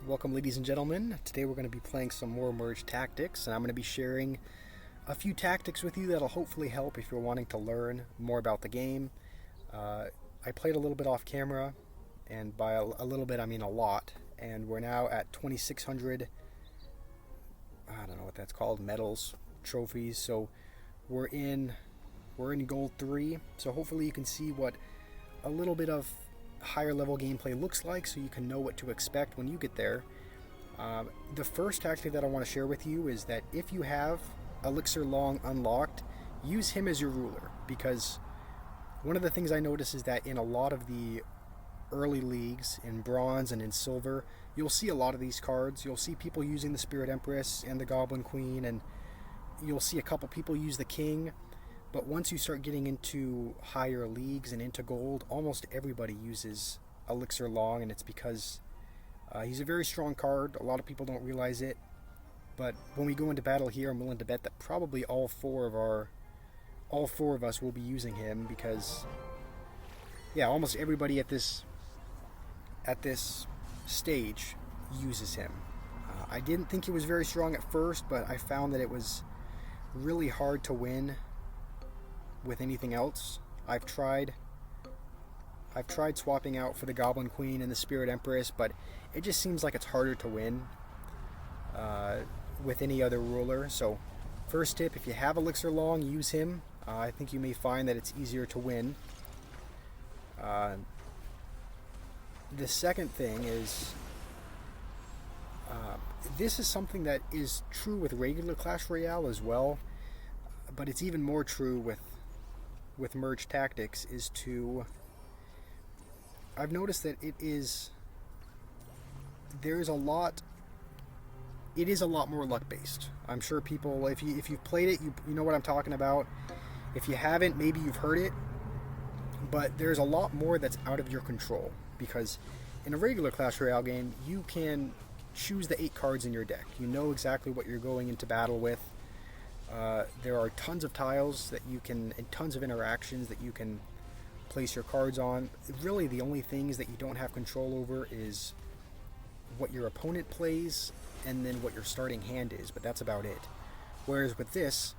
Welcome, ladies and gentlemen. Today we're going to be playing some more Merge Tactics, and I'm going to be sharing a few tactics with you that'll hopefully help if you're wanting to learn more about the game. I played a little bit off camera, and by a little bit I mean a lot, and we're now at 2,600, I don't know what that's called, medals, trophies, so we're in gold 3, so hopefully you can see what a little bit of higher level gameplay looks like, so you can know what to expect when you get there. The first tactic that I want to share with you is that if you have Elixir Long unlocked, use him as your ruler, because one of the things I notice is that in a lot of the early leagues, in bronze and in silver, you'll see a lot of these cards. You'll see people using the Spirit Empress and the Goblin Queen, and you'll see a couple people use the King. But once you start getting into higher leagues and into gold, almost everybody uses Elixir Long, and it's because he's a very strong card. A lot of people don't realize it, but when we go into battle here, I'm willing to bet that probably all four of us will be using him, because almost everybody at this stage uses him. I didn't think he was very strong at first, but I found that it was really hard to win with anything else. I've tried swapping out for the Goblin Queen and the Spirit Empress, but it just seems like it's harder to win with any other ruler. So first tip, if you have Elixir Long, use him. I think you may find that it's easier to win. The second thing is, this is something that is true with regular Clash Royale as well, but it's even more true with Merge Tactics, is to... I've noticed that it is a lot more luck based. I'm sure people, if you've played it, you know what I'm talking about. If you haven't, maybe you've heard it, but there's a lot more that's out of your control, because in a regular Clash Royale game, you can choose the 8 cards in your deck. You know exactly what you're going into battle with. There are tons of tiles that you can, and tons of interactions that you can place your cards on. Really, the only things that you don't have control over is what your opponent plays and then what your starting hand is, but that's about it. Whereas with this,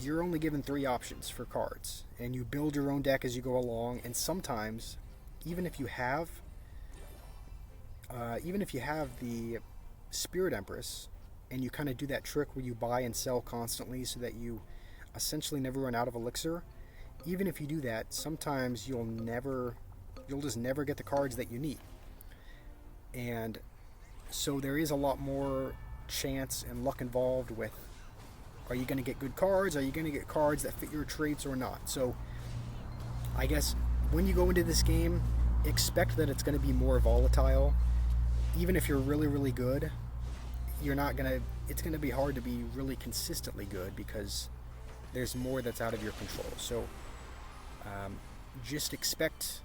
you're only given 3 options for cards, and you build your own deck as you go along. And sometimes, even if you have the Spirit Empress, and you kind of do that trick where you buy and sell constantly so that you essentially never run out of elixir, even if you do that, sometimes you'll just never get the cards that you need. And so there is a lot more chance and luck involved with, are you going to get good cards? Are you going to get cards that fit your traits or not? So I guess when you go into this game, expect that it's going to be more volatile. Even if you're really, really good, it's going to be hard to be really consistently good, because there's more that's out of your control. So just expect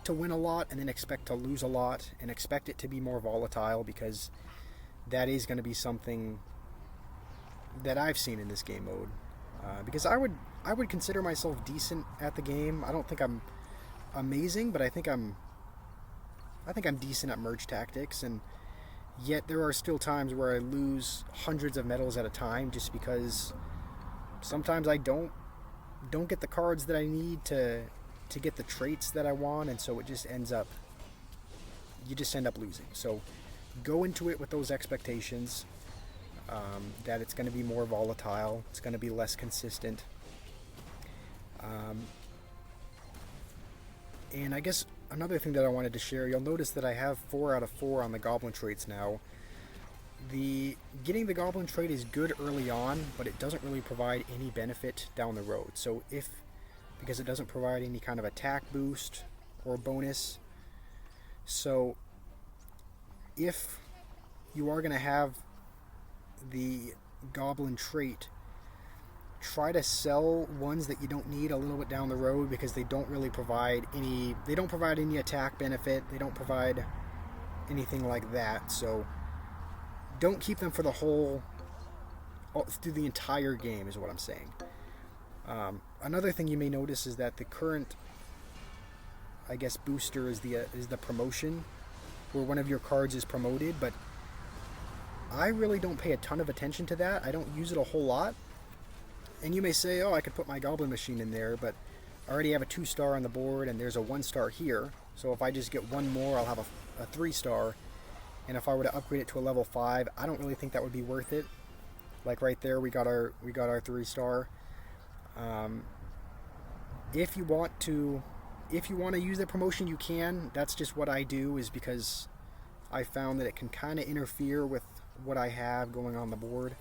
to win a lot, and then expect to lose a lot, and expect it to be more volatile, because that is going to be something that I've seen in this game mode. Because I would consider myself decent at the game. I don't think I'm amazing, but I think I'm decent at Merge Tactics, and yet there are still times where I lose hundreds of medals at a time, just because sometimes I don't get the cards that I need to get the traits that I want, and so you just end up losing. So go into it with those expectations, that it's going to be more volatile, it's going to be less consistent. And I guess another thing that I wanted to share, you'll notice that I have 4 out of 4 on the Goblin traits now. Getting the Goblin trait is good early on, but it doesn't really provide any benefit down the road. So because it doesn't provide any kind of attack boost or bonus. So if you are going to have the Goblin trait, try to sell ones that you don't need a little bit down the road, because they don't really provide any attack benefit. They don't provide anything like that. So don't keep them for through the entire game, is what I'm saying. Another thing you may notice is that the current, I guess, booster is the promotion. where one of your cards is promoted, but I really don't pay a ton of attention to that. I don't use it a whole lot. And you may say, oh, I could put my Goblin Machine in there, but I already have a 2-star on the board and there's a 1-star here. So if I just get one more, I'll have a 3-star. And if I were to upgrade it to a level 5, I don't really think that would be worth it. Like right there, we got our 3-star. If you want to use the promotion, you can. That's just what I do, is because I found that it can kind of interfere with what I have going on the board.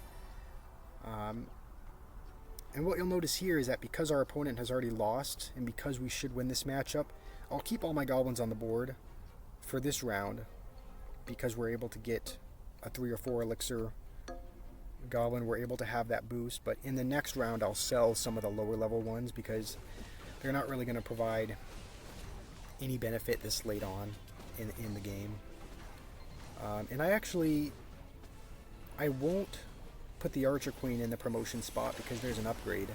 And what you'll notice here is that because our opponent has already lost, and because we should win this matchup, I'll keep all my goblins on the board for this round, because we're able to get a 3 or 4 elixir goblin. We're able to have that boost, but in the next round I'll sell some of the lower level ones because they're not really going to provide any benefit this late on in the game. And I won't put the Archer Queen in the promotion spot because there's an upgrade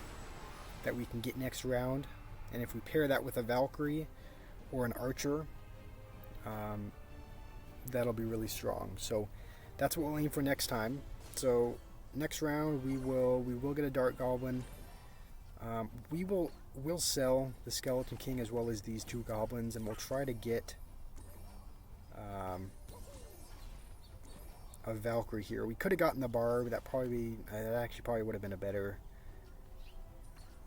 that we can get next round, and if we pair that with a Valkyrie or an Archer, that'll be really strong. So that's what we'll aim for next time. So next round we will get a Dark Goblin. We'll sell the Skeleton King as well as these 2 goblins, and we'll try to get a Valkyrie here. We could have gotten the Barb. That actually probably would have been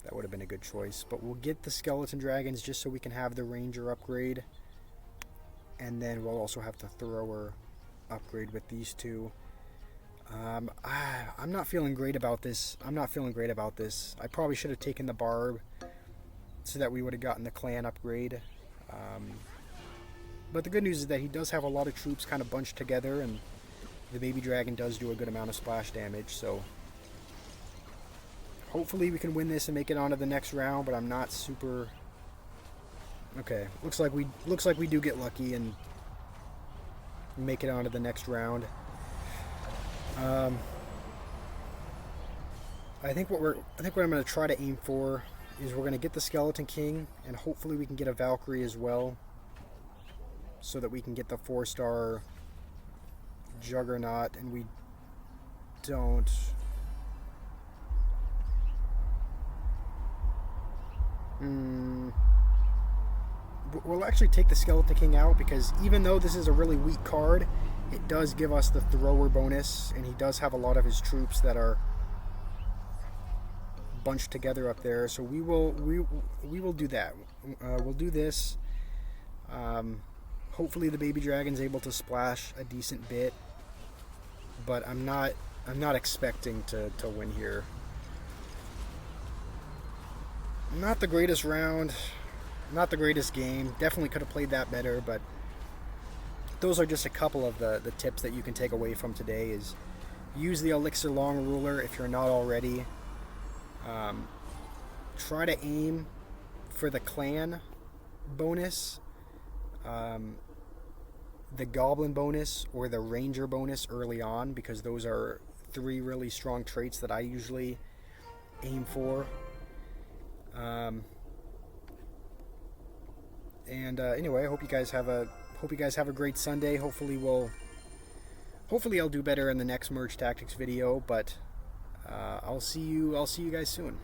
that would have been a good choice. But we'll get the Skeleton Dragons just so we can have the Ranger upgrade, and then we'll also have the Thrower upgrade with these 2. I'm not feeling great about this. I probably should have taken the Barb so that we would have gotten the Clan upgrade. But the good news is that he does have a lot of troops kind of bunched together, and the Baby Dragon does do a good amount of splash damage. So hopefully we can win this and make it on to the next round, but I'm not super... Okay, looks like we do get lucky and make it on to the next round. I think what I'm going to try to aim for is we're going to get the Skeleton King, and hopefully we can get a Valkyrie as well, so that we can get the 4-star Juggernaut, and we don't. We'll actually take the Skeleton King out, because even though this is a really weak card, it does give us the Thrower bonus, and he does have a lot of his troops that are bunched together up there. So we will do that. We'll do this. Hopefully the Baby Dragon's able to splash a decent bit, but I'm not expecting to win here. Not the greatest round, not the greatest game. Definitely could have played that better, but those are just a couple of the tips that you can take away from today. Is use the Elixir Long Ruler if you're not already. Try to aim for the Clan bonus, the Goblin bonus, or the Ranger bonus early on, because those are 3 really strong traits that I usually aim for. Anyway, I hope you guys have a great Sunday. Hopefully I'll do better in the next Merge Tactics video, but I'll see you guys soon.